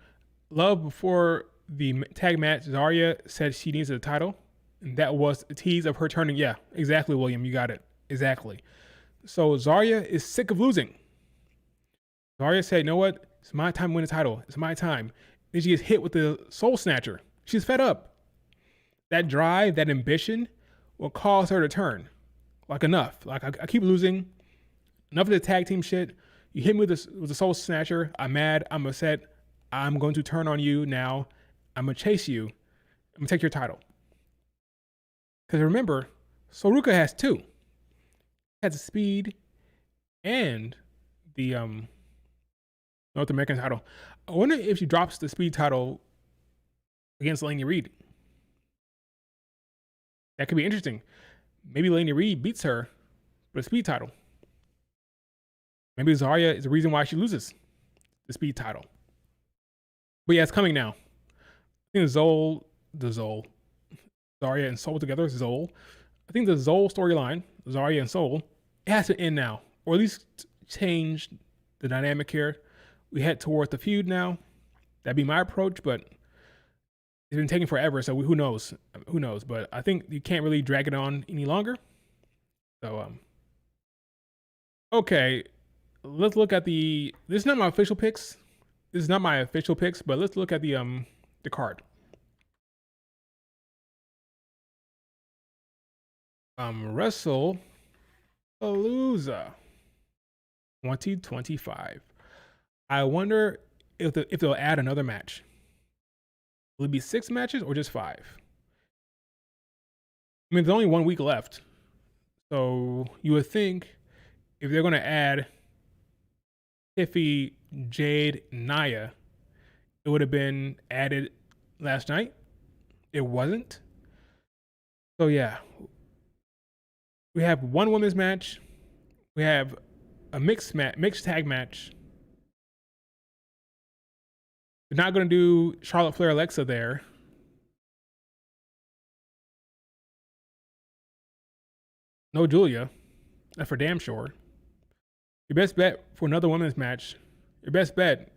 Love, before the tag match, Zarya said she needs a title. And that was a tease of her turning. Yeah, exactly, William. You got it. Exactly. So Zarya is sick of losing. Zarya said, you know what? It's my time to win the title. It's my time. Then she gets hit with the Soul Snatcher. She's fed up. That drive, that ambition will cause her to turn. Like, enough. Like, I keep losing. Enough of the tag team shit. You hit me with the Soul Snatcher. I'm mad. I'm upset. I'm going to turn on you now. I'm going to chase you. I'm going to take your title. Because remember, Soruka has two. Has the speed and the North American title. I wonder if she drops the speed title against Lainey Reed. That could be interesting. Maybe Lainey Reed beats her for the speed title. Maybe Zarya is the reason why she loses the speed title. But yeah, it's coming now. I think Zarya and Soul together, Zol. I think the Zol storyline, Zarya and Soul, it has to end now. Or at least change the dynamic here. We head towards the feud now. That'd be my approach, but it's been taking forever, so who knows? Who knows? But I think you can't really drag it on any longer. So, okay. Let's look at this is not my official picks. This is not my official picks, but let's look at the card. WrestlePalooza 2025. I wonder if they'll add another match. Will it be 6 matches or just 5? I mean, there's only 1 week left. So you would think if they're going to add Tiffy, Jade, Nia, it would have been added last night. It wasn't. So yeah. We have 1 women's match. We have a mixed tag match. They're not going to do Charlotte Flair Alexa there. No Julia. That's for damn sure. Your best bet for another women's match, your best bet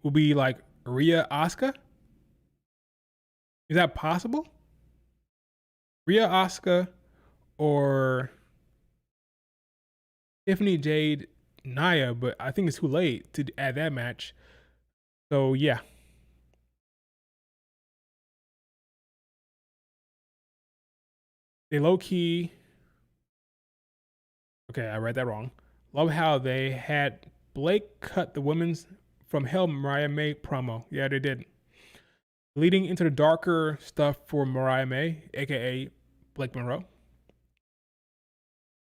will be like Rhea Asuka. Is that possible? Rhea Asuka or Tiffany Jade Naya, but I think it's too late to add that match. So yeah. They low key. Okay, I read that wrong. Love how they had Blake cut the women's from Hell Mariah May promo. Yeah, they did. Leading into the darker stuff for Mariah May, aka Blake Monroe.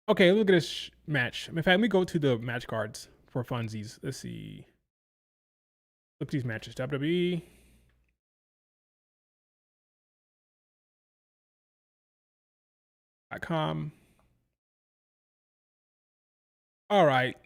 Okay, look at this match. In fact, let me go to the match cards for funsies. Let's see. Look at these matches. WWE.com. All right.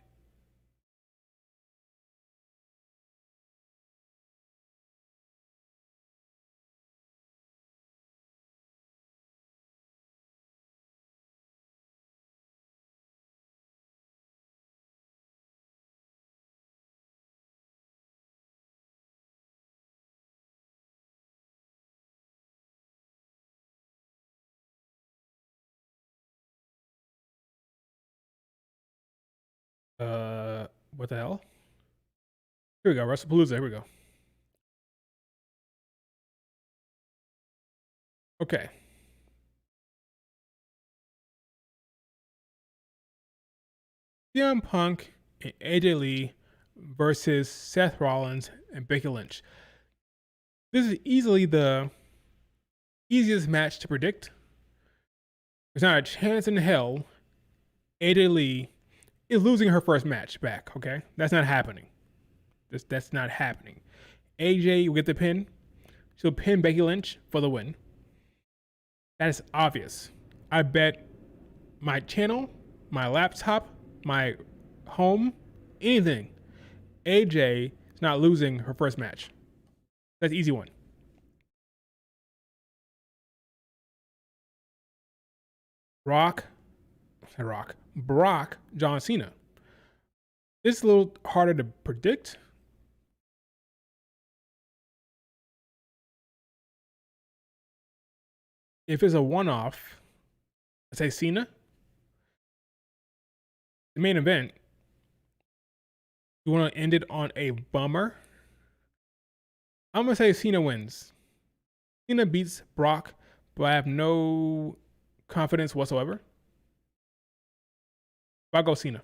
What the hell? Here we go. WrestlePalooza. Here we go. Okay. CM Punk and AJ Lee versus Seth Rollins and Becky Lynch. This is easily the easiest match to predict. There's not a chance in hell AJ Lee is losing her first match back, okay? That's not happening. That's not happening. AJ will get the pin. She'll pin Becky Lynch for the win. That is obvious. I bet my channel, my laptop, my home, anything, AJ is not losing her first match. That's an easy one. Brock, John Cena. This is a little harder to predict. If it's a one-off, I say Cena. The main event, you want to end it on a bummer? I'm going to say Cena wins. Cena beats Brock, but I have no confidence whatsoever. I'll go Cena.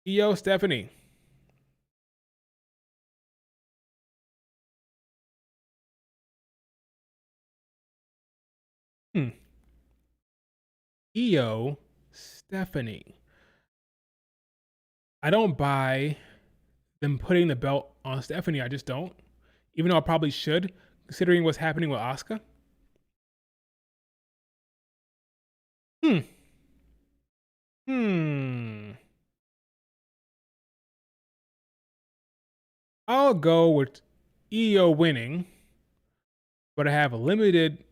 Io Stephanie. Io Stephanie. I don't buy them putting the belt on Stephanie. I just don't. Even though I probably should, considering what's happening with Asuka. I'll go with Io winning, but I have a limited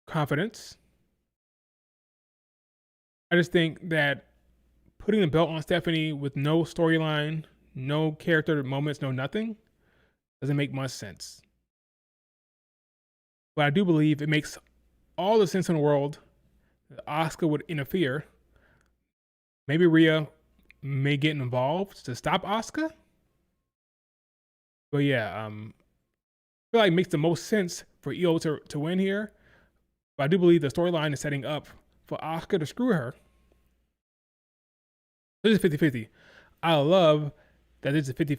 confidence. I just think that putting the belt on Stephanie with no storyline, no character moments, no nothing, doesn't make much sense. But I do believe it makes all the sense in the world that Asuka would interfere. Maybe Rhea may get involved to stop Asuka. But yeah, I feel like it makes the most sense for Io to win here. But I do believe the storyline is setting up for Asuka to screw her. This is 50-50. I love that it's a 50-50.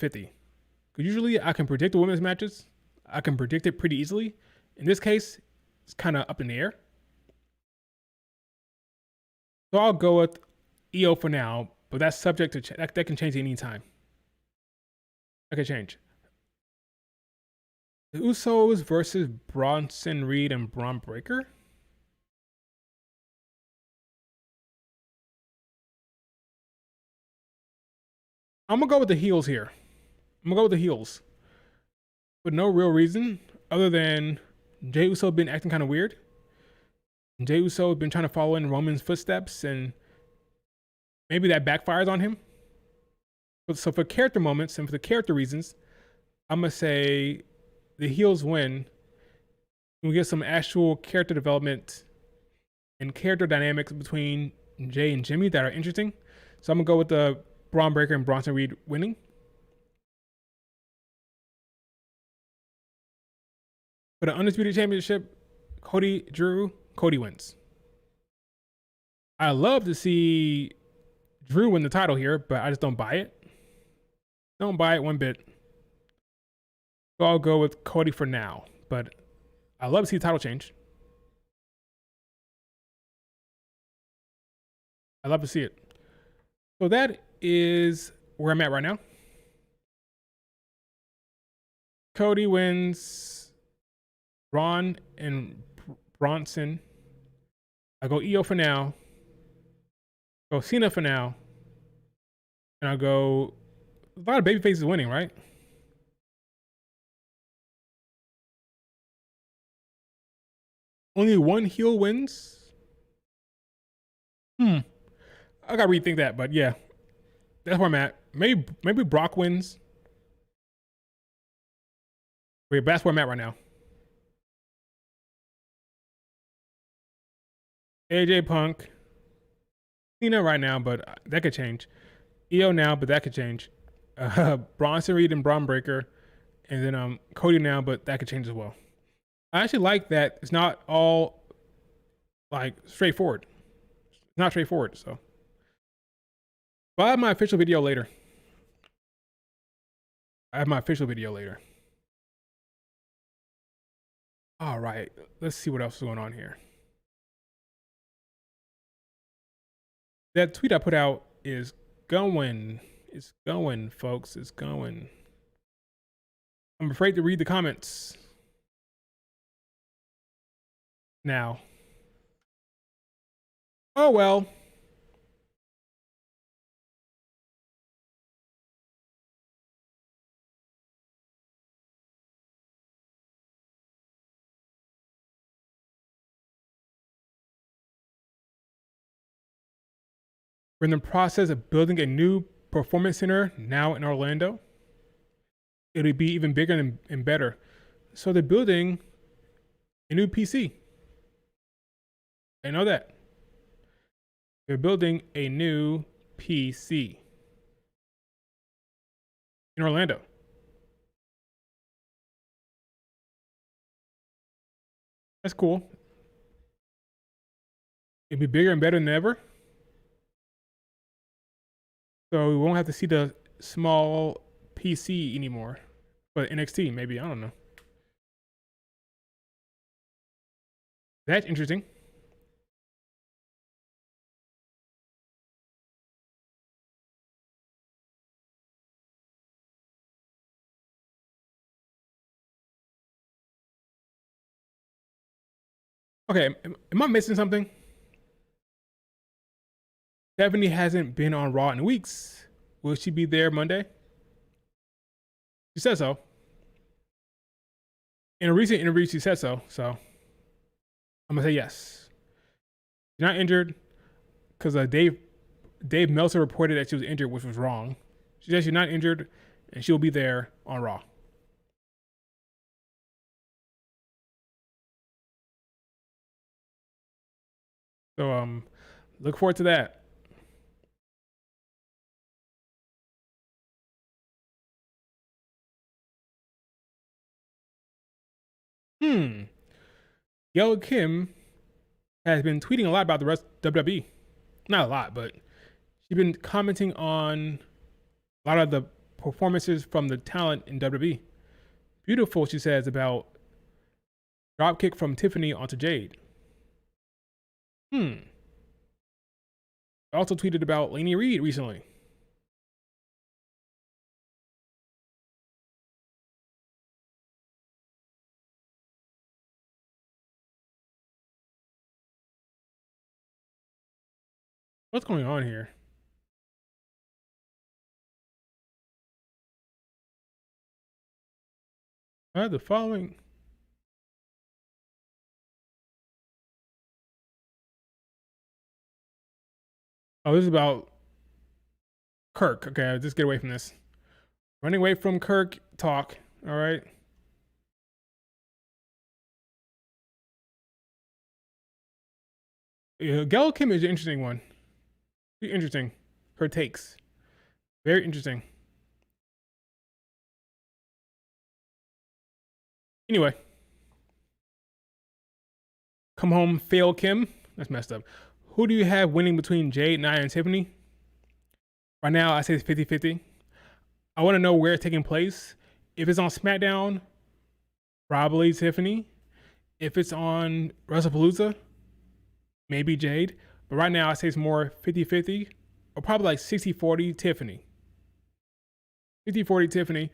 Because usually I can predict the women's matches. I can predict it pretty easily. In this case, it's kind of up in the air. So I'll go with Io for now, but that's subject to that can change any time. That can change. The Usos versus Bronson Reed and Braun Breaker. I'm gonna go with the heels here. I'm gonna go with the heels. For no real reason other than Jey Uso been acting kind of weird. Jey Uso been trying to follow in Roman's footsteps, and maybe that backfires on him. But so for character moments and for the character reasons, I'm gonna say the heels win. We get some actual character development and character dynamics between Jay and Jimmy that are interesting. So I'm gonna go with the Braun Breaker and Bronson Reed winning. For the Undisputed Championship, Cody wins. I love to see Drew win the title here, but I just don't buy it. Don't buy it one bit. So I'll go with Cody for now, but I love to see the title change. I love to see it. So that is where I'm at right now. Cody wins. Braun and Bronson. I go EO for now. Go Cena for now. And I'll go. A lot of baby faces winning, right? Only one heel wins. I gotta rethink that, but yeah, that's where I'm at. Maybe Brock wins. Wait, but that's where I'm at right now. AJ Punk, Cena right now, but that could change. EO now, but that could change. Bronson Reed and Braun Breaker, and then Cody now, but that could change as well. I actually like that it's not all like straightforward. It's not straightforward, so. But I have my official video later. All right, let's see what else is going on here. That tweet I put out is going. It's going, folks. It's going. I'm afraid to read the comments now. Oh well. We're in the process of building a new performance center now in Orlando. It'll be even bigger and better. So they're building a new PC. I know that. They're building a new PC in Orlando. That's cool. It'll be bigger and better than ever. So we won't have to see the small PC anymore. But NXT, maybe. I don't know. That's interesting. Okay, am I missing something? Stephanie hasn't been on Raw in weeks. Will she be there Monday? She said so. In a recent interview, she said so. So I'm gonna say yes. She's not injured because Dave Meltzer reported that she was injured, which was wrong. She said she's not injured and she'll be there on Raw. So look forward to that. Gail Kim has been tweeting a lot about the rest of WWE. Not a lot, but she's been commenting on a lot of the performances from the talent in WWE. Beautiful, she says, about dropkick from Tiffany onto Jade. Also tweeted about Lainey Reed recently. What's going on here? The following. Oh, this is about Kirk. Okay, I'll just get away from this. Running away from Kirk talk. All right. Gail Kim is an interesting one. Interesting. Her takes. Very interesting. Anyway, come home, fail Kim. That's messed up. Who do you have winning between Jade, Nia, and Tiffany? Right now, I say it's 50-50. I want to know where it's taking place. If it's on Smackdown, probably Tiffany. If it's on WrestlePalooza, maybe Jade. But right now, I say it's more 50-50, or probably like 60-40 Tiffany. 50-40 Tiffany.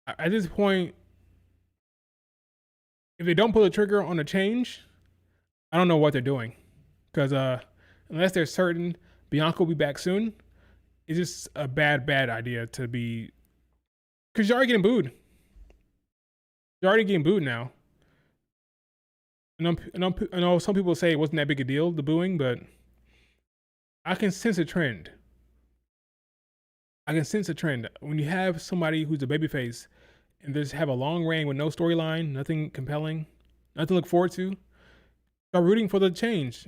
At this point, if they don't pull the trigger on a change, I don't know what they're doing. Because unless they're certain Bianca will be back soon, it's just a bad idea to be. Because you're already getting booed. You're already getting booed now. I know some people say it wasn't that big a deal, the booing, but I can sense a trend. I can sense a trend. When you have somebody who's a babyface and just have a long reign with no storyline, nothing compelling, nothing to look forward to, start rooting for the change.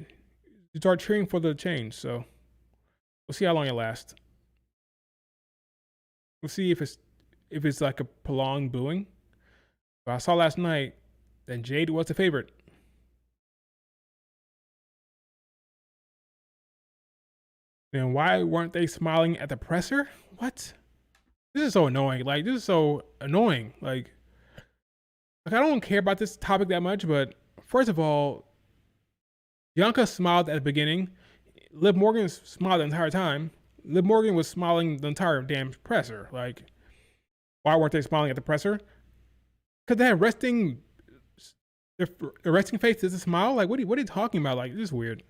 You start cheering for the change. So we'll see how long it lasts. We'll see if it's like a prolonged booing. But I saw last night that Jade was the favorite. Then why weren't they smiling at the presser? What? This is so annoying. Like, this is so annoying. Like I don't care about this topic that much, but first of all, Bianca smiled at the beginning. Liv Morgan smiled the entire time. Liv Morgan was smiling the entire damn presser. Like, why weren't they smiling at the presser? Because they had resting, their resting face doesn't smile. Like, what are you talking about? Like, this is weird.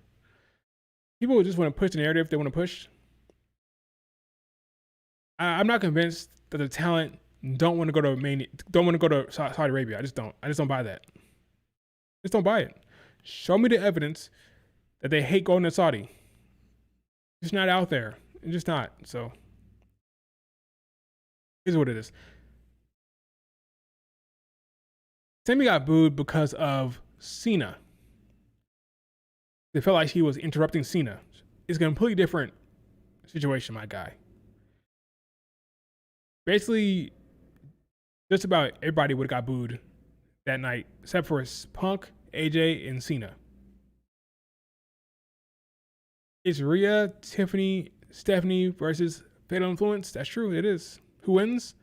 People just want to push the narrative they want to push. I'm not convinced that the talent don't want to go to Saudi Arabia. I just don't buy that. Just don't buy it. Show me the evidence that they hate going to Saudi. It's not out there. It's just not. So here's what it is. Sammy got booed because of Cena. They felt like he was interrupting Cena. It's a completely different situation, my guy. Basically, just about everybody would have got booed that night, except for Punk, AJ, and Cena. It's Rhea, Tiffany, Stephanie versus Fatal Influence. That's true, it is. Who wins?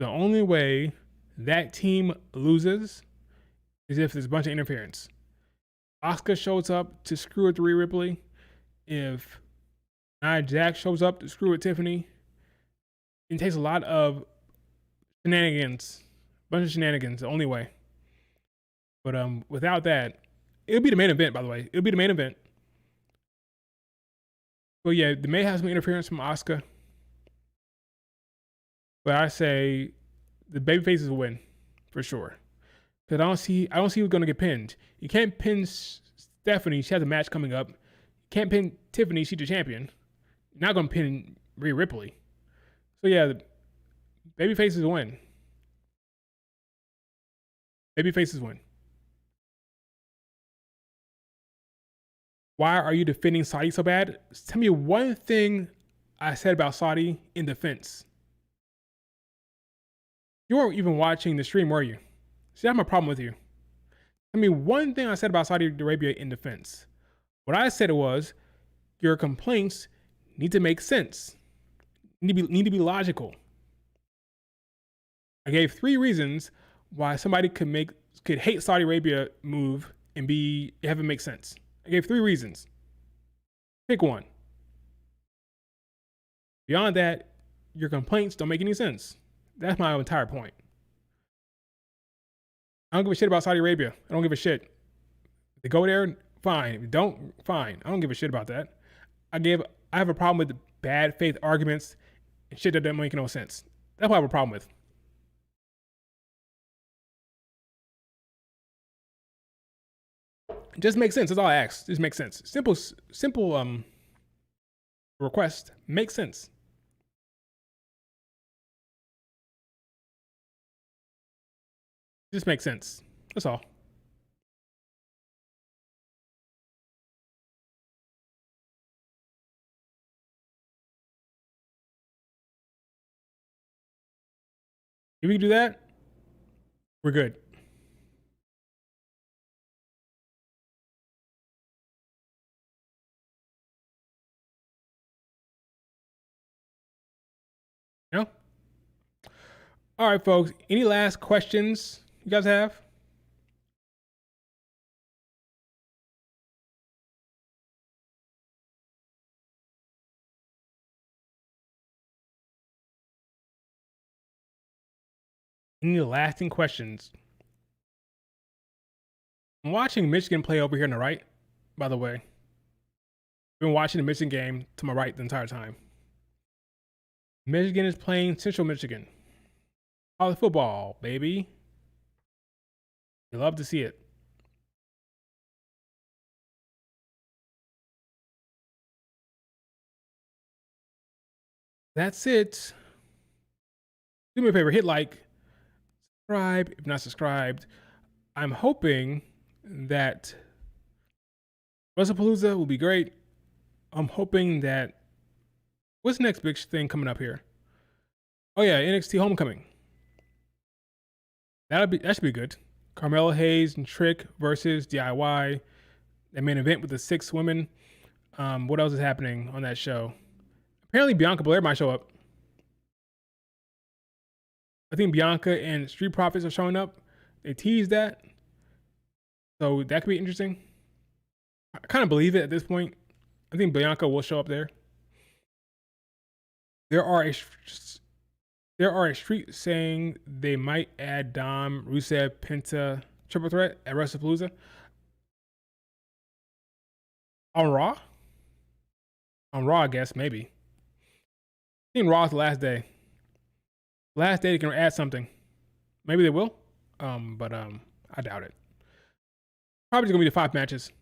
The only way that team loses is if there's a bunch of interference. Asuka shows up to screw with Rhea Ripley. If Nia Jax shows up to screw with Tiffany, it takes a lot of shenanigans. Bunch of shenanigans, the only way. But without that, it'll be the main event, by the way. It'll be the main event. But yeah, they may have some interference from Asuka. But I say the babyfaces will win for sure. Because I don't see who's gonna get pinned. You can't pin Stephanie, she has a match coming up. You can't pin Tiffany, she's the champion. You're not gonna pin Rhea Ripley. So yeah, the babyfaces win. Babyfaces win. Why are you defending Saudi so bad? Tell me one thing I said about Saudi in defense. You weren't even watching the stream, were you? See, I have a problem with you. I mean, one thing I said about Saudi Arabia in defense. What I said was, your complaints need to make sense. Need to be logical. I gave 3 reasons why somebody could hate Saudi Arabia move and have it make sense. I gave 3 reasons. Pick one. Beyond that, your complaints don't make any sense. That's my entire point. I don't give a shit about Saudi Arabia. I don't give a shit. If they go there, fine. If you don't, fine. I don't give a shit about that. I have a problem with bad faith arguments and shit that doesn't make no sense. That's what I have a problem with. It just makes sense. That's all I ask. Just makes sense. Simple request. Makes sense. Just makes sense. That's all. If we can do that, we're good. You know? All right, folks. Any last questions you guys have? Any lasting questions? I'm watching Michigan play over here on the right, by the way. Been watching the Michigan game to my right the entire time. Michigan is playing Central Michigan. College football, baby. You love to see it. That's it. Do me a favor, hit like, subscribe if not subscribed. I'm hoping that Wrestlepalooza will be great. I'm hoping that what's the next big thing coming up here? Oh yeah, NXT Homecoming. That should be good. Carmelo Hayes and Trick versus DIY. The main event with the 6 women. What else is happening on that show? Apparently Bianca Belair might show up. I think Bianca and Street Profits are showing up. They teased that. So that could be interesting. I kind of believe it at this point. I think Bianca will show up there. There are a street saying they might add Dom, Rusev, Penta, Triple Threat at Wrestlepalooza. On Raw? On Raw, I guess, maybe. I think Raw's the last day. Last day they can add something. Maybe they will. But I doubt it. Probably just gonna be the 5 matches.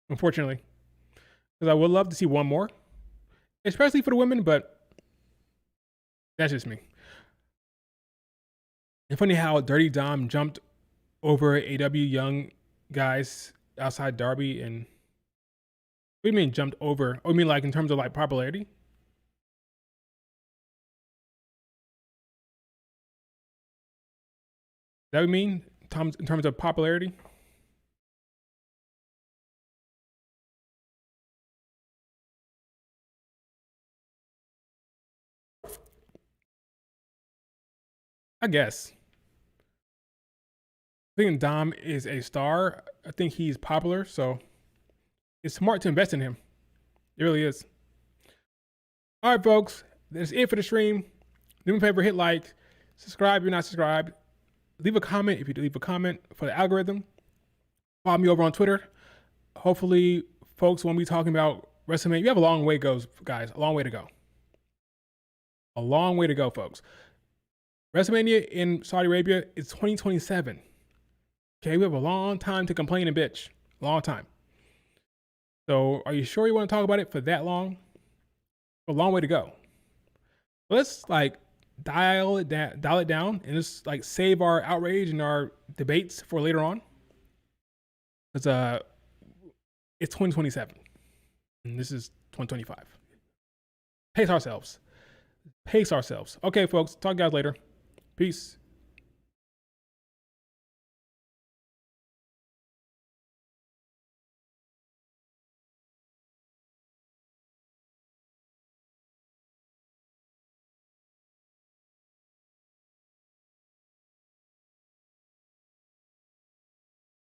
Unfortunately. Because I would love to see one more. Especially for the women, but that's just me. It's funny how Dirty Dom jumped over AW young guys outside Darby and what do you mean jumped over? Oh, you mean like in terms of like popularity? That would mean in terms of popularity? I guess. I think Dom is a star. I think he's popular, so it's smart to invest in him. It really is. All right, folks. That's it for the stream. Do me a favor, hit like, subscribe if you're not subscribed. Leave a comment if you leave a comment for the algorithm. Follow me over on Twitter. Hopefully, folks won't be talking about WrestleMania. You have a long way to go, guys. A long way to go. A long way to go, folks. WrestleMania in Saudi Arabia is 2027. Okay, we have a long time to complain and bitch. Long time. So, are you sure you want to talk about it for that long? A long way to go. Let's like dial it down, and just like save our outrage and our debates for later on. Because it's 2027, and this is 2025. Pace ourselves. Okay, folks. Talk to you guys later. Peace.